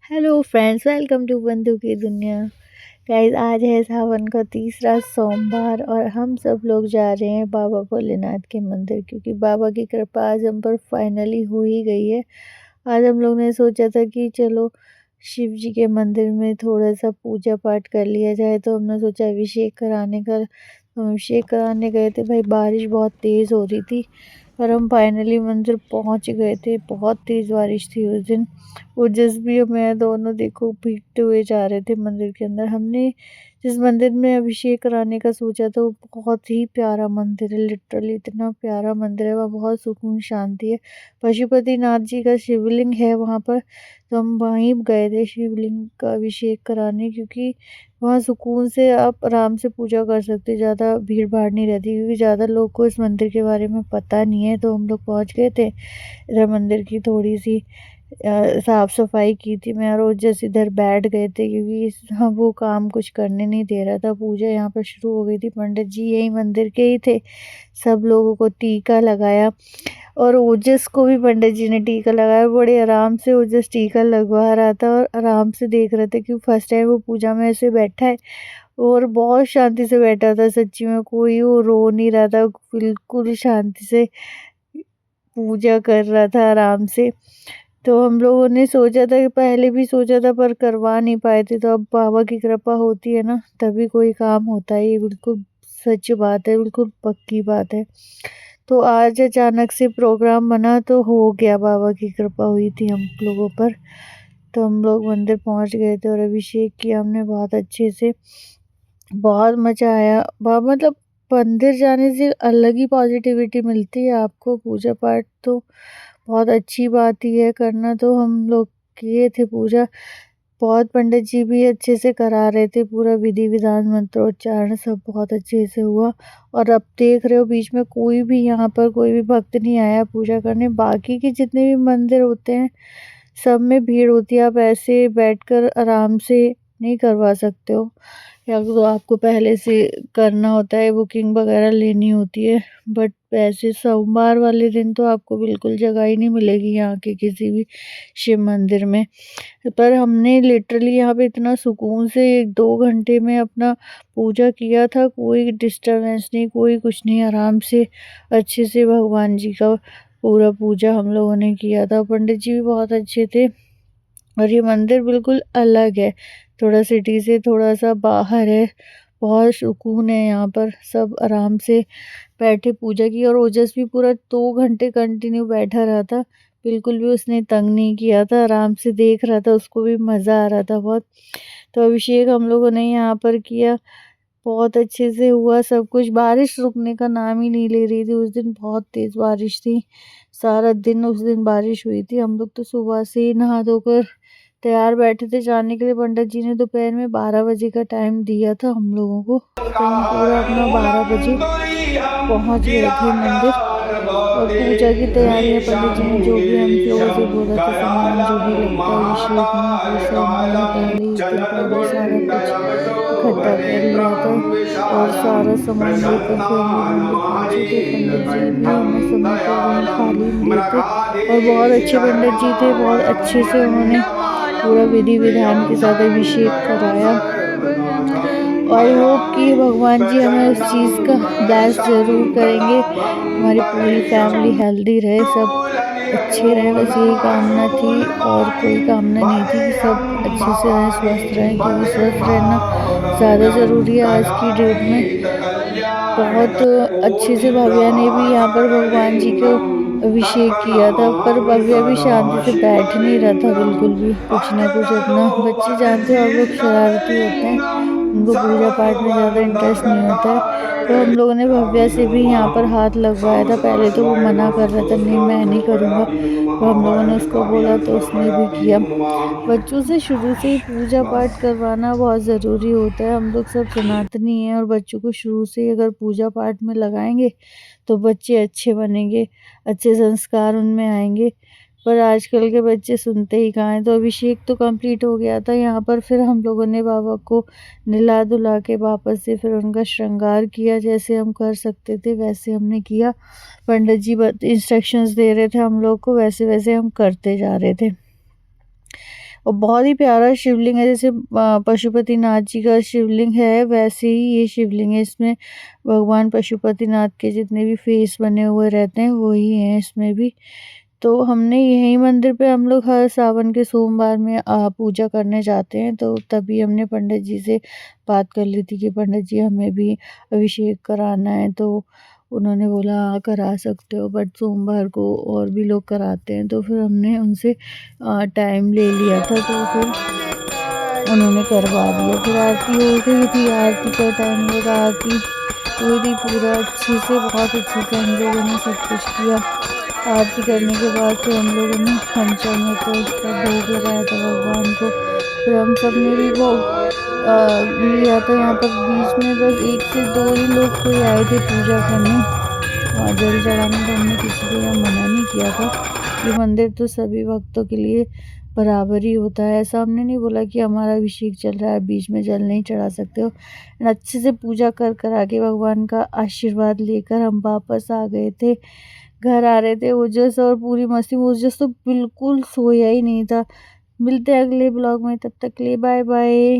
Hello friends, welcome to बंधु की दुनिया। गाइस, आज है सावन का तीसरा सोमवार और हम सब लोग जा रहे हैं बाबा भोलेनाथ के मंदिर, क्योंकि बाबा की कृपा आज हम पर फाइनली हो ही गई है। आज हम लोग ने सोचा था कि चलो शिव जी के मंदिर में थोड़ा सा पूजा पाठ कर लिया जाए, तो हमने सोचा अभिषेक कराने का। हम अभिषेक कराने गए थे। भाई, बारिश बहुत तेज़ हो रही थी पर हम फाइनली मंदिर पहुंच गए थे। बहुत तेज़ बारिश थी उस दिन। वो जिस भी और मैं दोनों देखो भीगते हुए जा रहे थे मंदिर के अंदर। हमने जिस मंदिर में अभिषेक कराने का सोचा था वो बहुत ही प्यारा मंदिर है। लिटरली इतना प्यारा मंदिर है, वहाँ बहुत सुकून शांति है। पशुपतिनाथ जी का शिवलिंग है वहाँ पर, तो हम वहीं गए थे शिवलिंग का अभिषेक कराने, क्योंकि वहाँ सुकून से आप आराम से पूजा कर सकते, ज़्यादा भीड़ भाड़ नहीं रहती, क्योंकि ज़्यादा लोग को इस मंदिर के बारे में पता नहीं है। तो हम लोग पहुँच गए थे इधर। मंदिर की थोड़ी सी साफ सफाई की थी। मैं और ओजस इधर बैठ गए थे, क्योंकि हम वो काम कुछ करने नहीं दे रहा था। पूजा यहाँ पर शुरू हो गई थी। पंडित जी यही मंदिर के ही थे। सब लोगों को टीका लगाया और ओजस को भी पंडित जी ने टीका लगाया। बड़े आराम से ओजस टीका लगवा रहा था और आराम से देख रहे थे, क्योंकि फर्स्ट टाइम वो पूजा में ऐसे बैठा है और बहुत शांति से बैठा था। सच्ची में कोई वो रो नहीं रहा था, बिल्कुल शांति से पूजा कर रहा था आराम से। तो हम लोगों ने सोचा था कि पहले भी सोचा था पर करवा नहीं पाए थे। तो अब बाबा की कृपा होती है ना, तभी कोई काम होता है। ये बिल्कुल सच बात है, बिल्कुल पक्की बात है। तो आज अचानक से प्रोग्राम बना तो हो गया, बाबा की कृपा हुई थी हम लोगों पर। तो हम लोग मंदिर पहुंच गए थे और अभिषेक किया हमने बहुत अच्छे से। बहुत मज़ा आया। मतलब मंदिर जाने से अलग ही पॉजिटिविटी मिलती है आपको। पूजा पाठ तो बहुत अच्छी बात ही है करना। तो हम लोग किए थे पूजा। बहुत पंडित जी भी अच्छे से करा रहे थे। पूरा विधि विधान मंत्रोच्चारण सब बहुत अच्छे से हुआ। और अब देख रहे हो बीच में कोई भी यहाँ पर कोई भी भक्त नहीं आया पूजा करने। बाकी के जितने भी मंदिर होते हैं सब में भीड़ होती है। आप ऐसे बैठकर आराम से नहीं करवा सकते हो, या तो आपको पहले से करना होता है, बुकिंग वगैरह लेनी होती है। बट ऐसे सोमवार वाले दिन तो आपको बिल्कुल जगह ही नहीं मिलेगी यहाँ के किसी भी शिव मंदिर में। पर हमने लिटरली यहाँ पे इतना सुकून से 1-2 घंटे में अपना पूजा किया था। कोई डिस्टरबेंस नहीं, कोई कुछ नहीं। आराम से अच्छे से भगवान जी का पूरा पूजा हम लोगों ने किया था। पंडित जी भी बहुत अच्छे थे। और ये मंदिर बिल्कुल अलग है, थोड़ा सिटी से थोड़ा सा बाहर है। बहुत सुकून है यहाँ पर। सब आराम से बैठे पूजा की और ओजस भी पूरा 2 घंटे कंटिन्यू बैठा रहा था। बिल्कुल भी उसने तंग नहीं किया था, आराम से देख रहा था। उसको भी मज़ा आ रहा था बहुत। तो अभिषेक हम लोगों ने यहाँ पर किया, बहुत अच्छे से हुआ सब कुछ। बारिश रुकने का नाम ही नहीं ले रही थी। उस दिन बहुत तेज़ बारिश थी, सारा दिन उस दिन बारिश हुई थी। हम लोग तो सुबह से ही नहा धोकर तैयार बैठे थे जाने के लिए। पंडित जी ने दोपहर में 12 बजे का टाइम दिया था हम लोगों को। तो हम पूरा अपना 12 बजे पहुंच गए थे मंदिर। और पूजा की तैयारियां पंडित जी ने जो भी हम लोगों से बोला था, सामान जो भी लगता है अभिषेक में, वो सब हमने पहले 1 दिन पहले सारा कुछ इकट्ठा कर लिया था। और सारा सामान लेकर फिर हम लोग मंदिर पहुंचे थे। पंडित जी भी हमें समय पर वहीं थाली में दिए थे और बहुत अच्छे पंडित जी थे। बहुत अच्छे से उन्होंने पूरा विधि विधान के साथ अभिषेक कराया। आई होप कि भगवान जी हमें उस चीज़ का ब्लेस ज़रूर करेंगे। हमारी पूरी फैमिली हेल्दी रहे, सब अच्छे रहें, बस यही कामना थी। और कोई कामना नहीं थी, कि सब अच्छे से रहें, स्वस्थ रहें, क्योंकि स्वस्थ रहना ज़्यादा ज़रूरी है आज की डेट में। बहुत अच्छे से भव्या ने भी यहाँ पर भगवान जी को अभिषेक किया था, पर भव्या भी शांति से बैठ नहीं रहा था बिल्कुल भी। कुछ ना कुछ अपना, बच्चे जानते हो आप लोग शरारती होते हैं, उनको पूजा पाठ में ज़्यादा इंटरेस्ट नहीं होता है। तो हम लोगों ने भव्या से भी यहाँ पर हाथ लगवाया था। पहले तो वो मना कर रहा था, नहीं मैं नहीं करूँगा। तो हम लोगों ने उसको बोला तो उसने भी किया। बच्चों से शुरू से ही पूजा पाठ करवाना बहुत ज़रूरी होता है। हम लोग सब सनातनी हैं और बच्चों को शुरू से ही अगर पूजा पाठ में लगाएंगे तो बच्चे अच्छे बनेंगे, अच्छे संस्कार उनमें आएंगे। पर आजकल के बच्चे सुनते ही कहाँ हैं। तो अभिषेक तो कंप्लीट हो गया था यहाँ पर। फिर हम लोगों ने बाबा को नहला धुला के वापस से फिर उनका श्रृंगार किया। जैसे हम कर सकते थे वैसे हमने किया। पंडित जी इंस्ट्रक्शंस दे रहे थे हम लोग को, वैसे वैसे हम करते जा रहे थे। और बहुत ही प्यारा शिवलिंग है। जैसे पशुपतिनाथ जी का शिवलिंग है, वैसे ही ये शिवलिंग है। इसमें भगवान पशुपतिनाथ के जितने भी फेस बने हुए रहते हैं वही हैं इसमें भी। तो हमने यही मंदिर पे हम लोग हर सावन के सोमवार में पूजा करने जाते हैं। तो तभी हमने पंडित जी से बात कर ली थी कि पंडित जी हमें भी अभिषेक कराना है। तो उन्होंने बोला हाँ करा सकते हो, बट सोमवार को और भी लोग कराते हैं। तो फिर हमने उनसे टाइम ले लिया था, तो फिर उन्होंने करवा दिया। फिर आरती हो गई थी, आरती का टाइम लगा, आरती हुई थी पूरा अच्छे से, बहुत अच्छे से हम लोगों ने सब कुछ किया। आरती करने के बाद फिर हम लोगों ने पंचामृत उसका भोग लगाया था भगवान को। फिर हम सब ने भी भोग लिया था। यहाँ पर बीच में बस 1 से 2 ही लोग कोई आए थे पूजा करने, जल चढ़ाने, तो हमने किसी को यहाँ मना नहीं किया था। ये मंदिर तो सभी भक्तों के लिए बराबर ही होता है। ऐसा हमने नहीं बोला कि हमारा अभिषेक चल रहा है बीच में जल नहीं चढ़ा सकते हो। अच्छे से पूजा कर कर आके भगवान का आशीर्वाद लेकर हम वापस आ गए थे। घर आ रहे थे ओजस और पूरी मस्ती में। ओजस तो बिल्कुल सोया ही नहीं था। मिलते हैं अगले ब्लॉग में, तब तक के लिए बाय बाय।